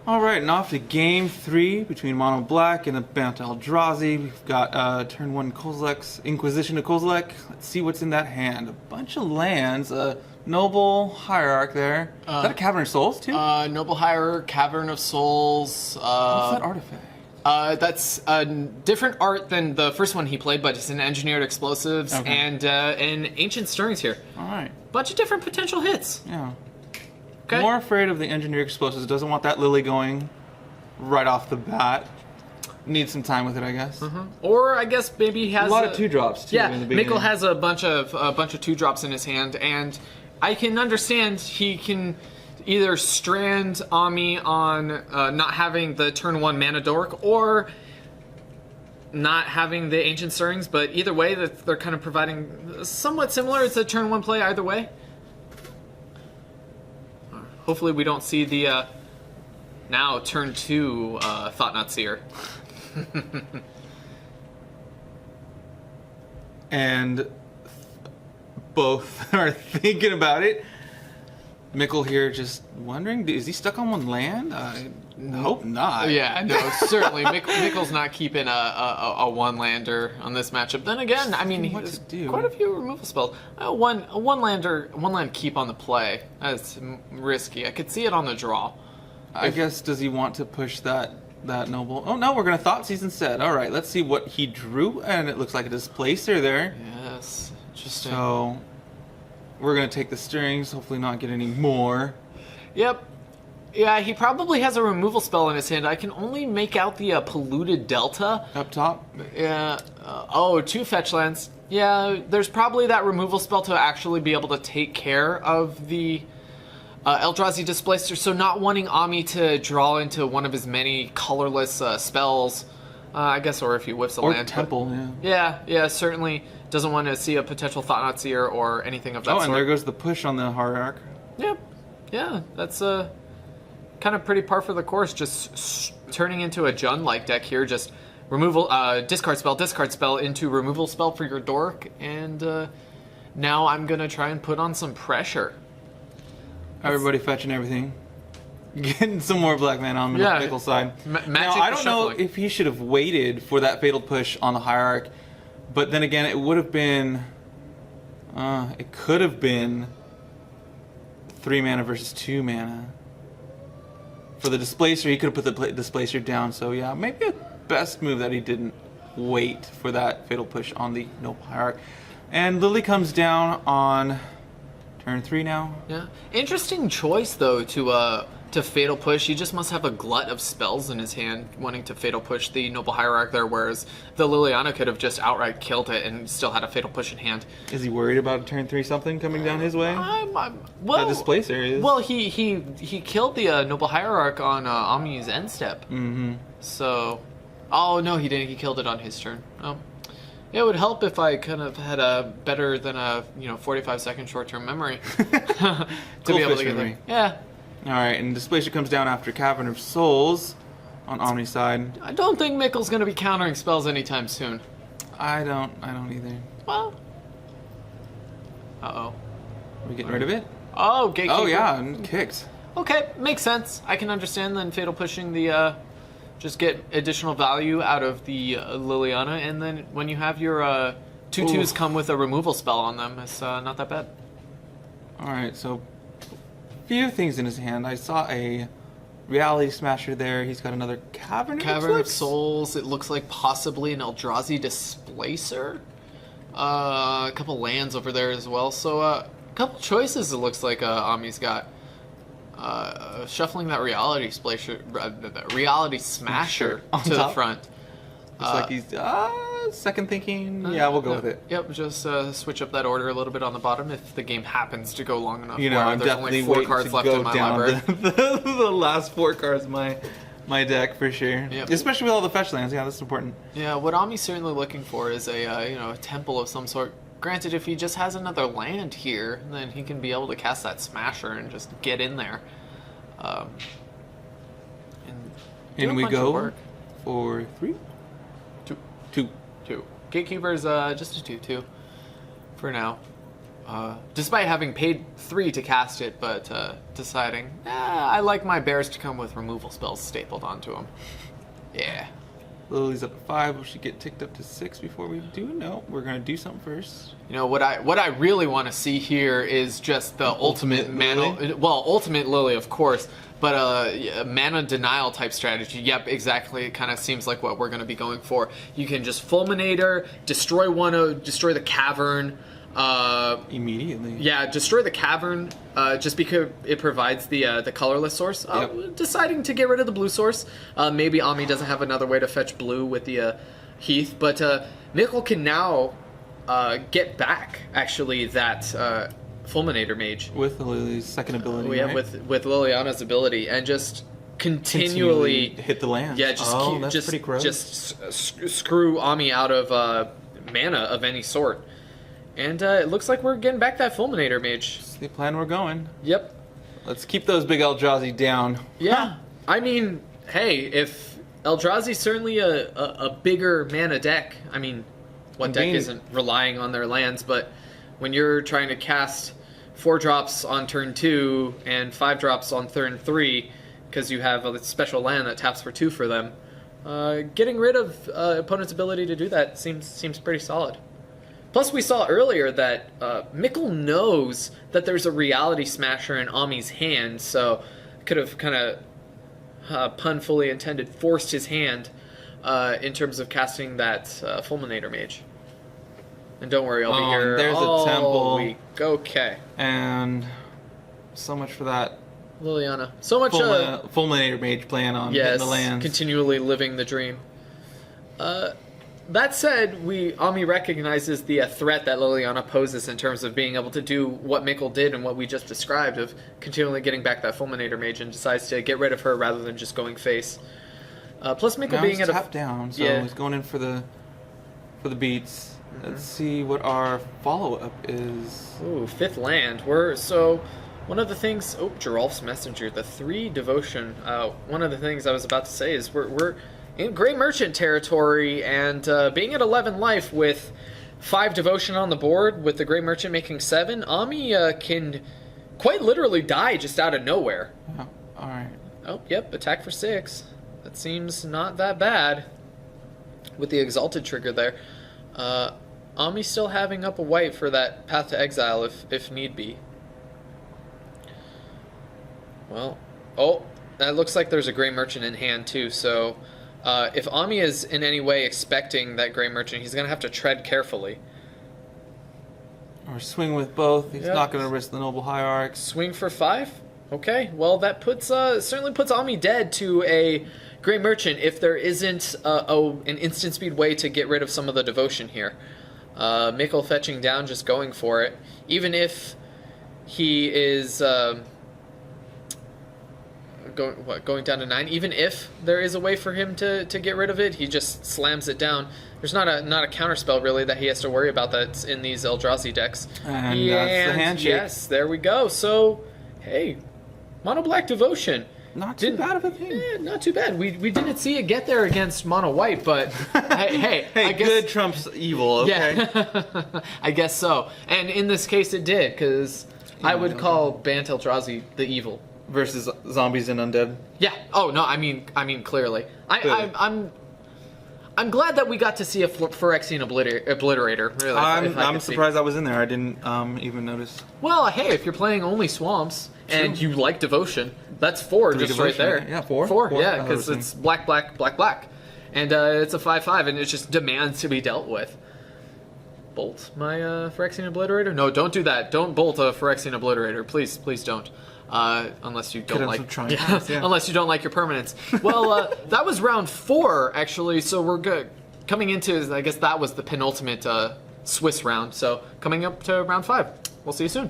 Alright, and off to game 3 between Mono Black and the Bant Eldrazi. We've got turn 1 Kozilek's Inquisition of Kozilek. Let's see what's in that hand. A bunch of lands, a Noble Hierarch there. Is that a Cavern of Souls too? Noble Hierarch, Cavern of Souls. What's that artifact? That's a different art than the first one he played, but it's an Engineered Explosives and Ancient Stirrings here. Alright. Bunch of different potential hits. Yeah. Okay. More afraid of the Engineered Explosives. Doesn't want that Lily going right off the bat. Needs some time with it, I guess. Or I guess maybe he has a lot of 2-drops too. Yeah, in the beginning. Micol has a bunch of 2-drops in his hand, and I can understand he can either strand Ami on not having the turn 1 mana dork or not having the Ancient Stirrings, but either way they're kind of providing somewhat similar. It's a turn 1 play either way. Hopefully we don't see the now turn 2 Thoughtseize. And both are thinking about it. Micol here just wondering, is he stuck on one land? I hope not. Yeah, no, certainly. Micol's not keeping a one-lander on this matchup. Then again, I mean, what to do? Quite a few removal spells. One land keep on the play. That's risky. I could see it on the draw. I guess, does he want to push that Noble? Oh no, we're going to Thoughtseize instead. Alright, let's see what he drew, and it looks like a Displacer there. Yes, interesting. So, we're going to take the Stirrings, hopefully not get any more. Yep. Yeah, he probably has a removal spell in his hand. I can only make out the Polluted Delta. Up top? Yeah. 2 fetch lands. Yeah, there's probably that removal spell to actually be able to take care of the Eldrazi Displacer, so not wanting Ami to draw into one of his many colorless spells, I guess, or if he whiffs a land. Or Temple, Yeah, certainly doesn't want to see a potential Thoughtseize or anything of that sort. Oh, and there goes the push on the Hierarch. Yep. Yeah, that's kind of pretty par for the course, just turning into a Jund-like deck here, just removal, discard spell into removal spell for your dork, and now I'm going to try and put on some pressure. Everybody fetching everything. Getting some more black mana on the Micol side. Now, I don't know if he should have waited for that fatal push on the Hierarch, but then again, it would have been... it could have been 3 mana versus 2 mana. For the Displacer, he could have put the Displacer down, so yeah, maybe a best move that he didn't wait for that fatal push on the Noble Hierarch. And Lily comes down on turn 3 now. Yeah. Interesting choice, though, to fatal push. He just must have a glut of spells in his hand wanting to fatal push the Noble Hierarch there, whereas the Liliana could have just outright killed it and still had a fatal push in hand. Is he worried about a turn 3 something coming down his way? Well, that Displacer is. Well, he killed the Noble Hierarch on Ami's end step. So, oh no, he didn't. He killed it on his turn. Oh. It would help if I kind of had a better than a 45-second short-term memory to be able to get there. Yeah. All right, and Displacer comes down after Cavern of Souls on Omni's side. I don't think Micol's going to be countering spells anytime soon. I don't either. Well. Are we getting rid of it? Oh, Gatekeeper. Oh yeah, and kicked. Okay, makes sense. I can understand then fatal pushing the. Just get additional value out of the Liliana, and then when you have your 2/2s come with a removal spell on them, it's not that bad. Alright, so few things in his hand. I saw a Reality Smasher there. He's got another Cavern of Souls. It looks like possibly an Eldrazi Displacer. A couple lands over there as well. So a couple choices it looks like Ami's got. Shuffling that Reality Smasher to the front. Looks like he's second thinking. Yeah, we'll go with it. Yep, just switch up that order a little bit on the bottom if the game happens to go long enough. I'm definitely only 4 cards left in my library. The last 4 cards of my deck for sure. Yep. Especially with all the fetch lands. Yeah, that's important. Yeah, what Ami's certainly looking for is a temple of some sort. Granted, if he just has another land here, then he can be able to cast that Smasher and just get in there. And we go for 3? 2. Gatekeeper's just a 2/2 for now. despite having paid 3 to cast it, but deciding, I like my bears to come with removal spells stapled onto them. Yeah. Lily's up to 5. Will she get ticked up to 6 before we do? No, we're gonna do something first. You know what I really want to see here is just the ultimate mana. Lily? Well, ultimate Lily, of course, but a mana denial type strategy. Yep, exactly. It kind of seems like what we're going to be going for. You can just Fulminator, destroy destroy the cavern. Immediately. Yeah, destroy the cavern just because it provides the colorless source. Deciding to get rid of the blue source. Maybe Ami doesn't have another way to fetch blue with the Heath, but Micol can now get back actually that Fulminator Mage with Lily's second ability. We have with Liliana's ability and just continually hit the land. Yeah, just pretty gross. Just screw Ami out of mana of any sort. And it looks like we're getting back that Fulminator Mage. That's the plan we're going. Yep. Let's keep those big Eldrazi down. Yeah. I mean, hey, if Eldrazi's certainly a bigger mana deck, I mean, what deck isn't relying on their lands, but when you're trying to cast 4 drops on turn 2 and 5 drops on turn 3 because you have a special land that taps for 2 for them, getting rid of opponent's ability to do that seems pretty solid. Plus, we saw earlier that Micol knows that there's a Reality Smasher in Ami's hand, so could have kind of, pun fully intended, forced his hand in terms of casting that Fulminator Mage. And don't worry, I'll be here there's all a temple. week. Okay. And so much for that. Liliana. So much... Fulminator Mage plan on hitting the lands. Continually living the dream. That said, Ami recognizes the threat that Liliana poses in terms of being able to do what Micol did and what we just described of continually getting back that Fulminator Mage and decides to get rid of her rather than just going face. Plus Micol being at a tap down, so he's going in for the beats. Mm-hmm. Let's see what our follow-up is. Ooh, 5th land. One of the things... Oh, Geralf's Messenger, the 3 devotion. One of the things I was about to say is we're in Grey Merchant territory, and being at 11 life with 5 devotion on the board, with the Grey Merchant making 7, Ami can quite literally die just out of nowhere. Oh, alright. Oh, yep, attack for 6. That seems not that bad with the Exalted trigger there. Ami still having up a white for that Path to Exile if need be. Well, that looks like there's a Grey Merchant in hand too, so... if Ami is in any way expecting that Grey Merchant, he's going to have to tread carefully. Or swing with both. He's not going to risk the Noble Hierarchs. Swing for 5? Okay, well that certainly puts Ami dead to a Grey Merchant if there isn't an instant speed way to get rid of some of the devotion here. Micol fetching down, just going for it. Even if he is... going down to 9. Even if there is a way for him to get rid of it, he just slams it down. There's not a counterspell really that he has to worry about that's in these Eldrazi decks. And that's the handshake. Yes, there we go. So, hey, Mono Black Devotion. Not too bad of a thing. Not too bad. We didn't see it get there against Mono White, but hey, I guess, good trumps evil. Okay. Yeah, I guess so. And in this case, it did, because I would call Bant Eldrazi the evil. Versus zombies and undead. Yeah. Oh no. I mean clearly. I'm glad that we got to see a Phyrexian Obliterator. Really, I'm surprised I was in there. I didn't even notice. Well, hey, if you're playing only swamps and you like devotion, that's 4 just right there. Yeah, 4. 4. Yeah, because it's black, and it's a 5/5, and it just demands to be dealt with. Bolt my Phyrexian Obliterator? No, don't do that. Don't bolt a Phyrexian Obliterator. Please don't. Unless you don't like, unless you don't like your permanents. Well, that was round 4 actually. So we're good. Coming into, I guess that was the penultimate Swiss round. So coming up to round 5. We'll see you soon.